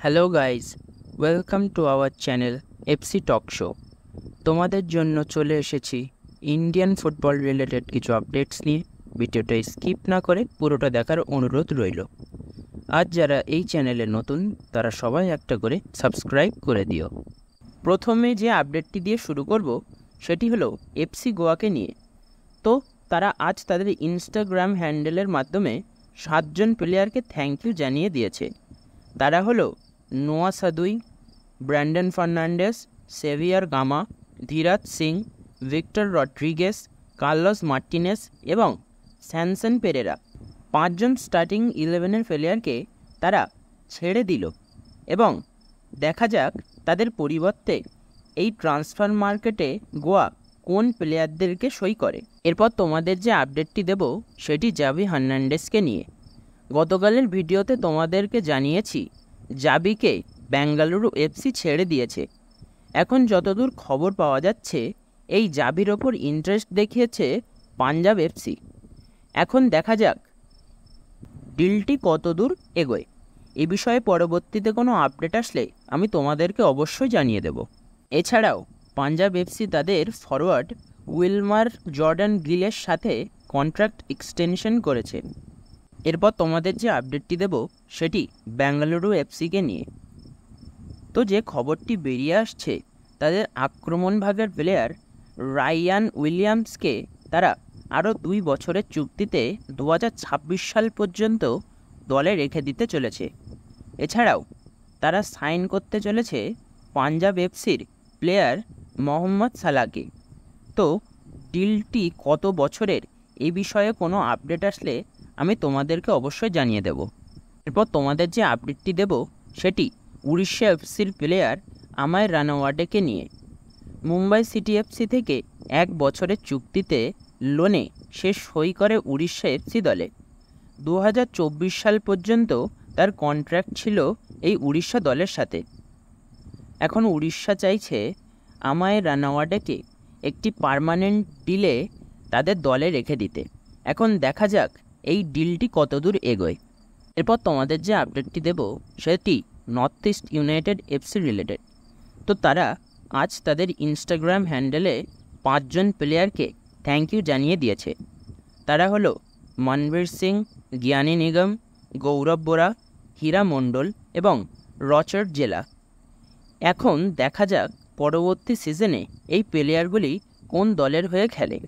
Hello guys, welcome to our channel FC talk show. তোমাদের জন্য চলে এসেছি ইন্ডিয়ান ফুটবল রিলেটেড কিছু আপডেটস নিয়ে। ভিডিওটা স্কিপ না করে পুরোটা দেখার অনুরোধ রইল। আজ যারা এই চ্যানেলে নতুন তারা সবাই একটা করে সাবস্ক্রাইব করে দিও। প্রথমে যে আপডেটটি দিয়ে শুরু করব সেটি হলো এফসি গোয়াকে নিয়ে। তো তারা আজ তাদের ইনস্টাগ্রাম হ্যান্ডেলের মাধ্যমে 7 জন প্লেয়ারকে থ্যাংক ইউ জানিয়ে দিয়েছে। তারা হলো Noah Sadaoui, Brandon Fernandes, Xavier Gama, Dheeraj Singh, Victor Rodrigues, Carlos Martinez এবং স্যামসন পেরেরা। 5 জন স্টার্টিং 11-এর প্লেয়ারকে তারা ছেড়ে দিল এবং দেখা যাক তাদের পরিবর্তে এই ট্রান্সফার মার্কেটে গোয়া কোন প্লেয়ারদেরকে সই করে। এরপর তোমাদের যে আপডেটটি দেব সেটি জাভি হার্নান্ডেসকে নিয়ে। গতকালের ভিডিওতে তোমাদেরকে জানিয়েছি জাবিকে বেঙ্গালুরু এফসি ছেড়ে দিয়েছে। এখন যতদূর খবর পাওয়া যাচ্ছে এই জাবির ওপর ইন্টারেস্ট দেখিয়েছে পাঞ্জাব এফসি। এখন দেখা যাক ডিলটি কতদূর এগোয়। এ বিষয়ে পরবর্তীতে কোনো আপডেট আসলে আমি তোমাদেরকে অবশ্যই জানিয়ে দেব। এছাড়াও পাঞ্জাব এফসি তাদের ফরওয়ার্ড উইলমার জর্ডান গিলের সাথে কন্ট্রাক্ট এক্সটেনশন করেছে। এরপর তোমাদের যে আপডেটটি দেব সেটি বেঙ্গালুরু এফসিকে নিয়ে। তো যে খবরটি বেরিয়ে আসছে তাদের আক্রমণ ভাগের প্লেয়ার রায়ান উইলিয়ামসকে তারা আরও 2 বছরের চুক্তিতে 2026 সাল পর্যন্ত দলে রেখে দিতে চলেছে। এছাড়াও তারা সাইন করতে চলেছে পাঞ্জাব এফসির প্লেয়ার মোহাম্মদ সালাহকে। তো ডিলটি কত বছরের এই বিষয়ে কোনো আপডেট আসলে আমি তোমাদেরকে অবশ্যই জানিয়ে দেব। এরপর তোমাদের যে আপডেটটি দেব সেটি উড়িষ্যা এফসির প্লেয়ার আমায় রানাওয়াডেকে নিয়ে। মুম্বাই সিটি এফসি থেকে 1 বছরের চুক্তিতে লোনে সে সই করে উড়িষ্যা এফসি দলে। 2024 সাল পর্যন্ত তার কন্ট্রাক্ট ছিল এই উড়িষ্যা দলের সাথে। এখন উড়িষ্যা চাইছে আমায় রানাওয়াডেকে একটি পার্মানেন্ট ডিলে তাদের দলে রেখে দিতে। এখন দেখা যাক এই ডিলটি কতদূর এগোয়। এরপর তোমাদের যে আপডেটটি দেব সেটি north east United FC related. তো তারা আজ তাদের ইনস্টাগ্রাম হ্যান্ডেলে 5 জন প্লেয়ারকে থ্যাংক ইউ জানিয়ে দিয়েছে। তারা হলো মনবীর সিং, জ্ঞানী নিগম, গৌরব বোরা, হীরা মণ্ডল এবং রচর জেলা। এখন দেখা যাক পরবর্তী সিজনে এই প্লেয়ারগুলি কোন দলের হয়ে খেলে।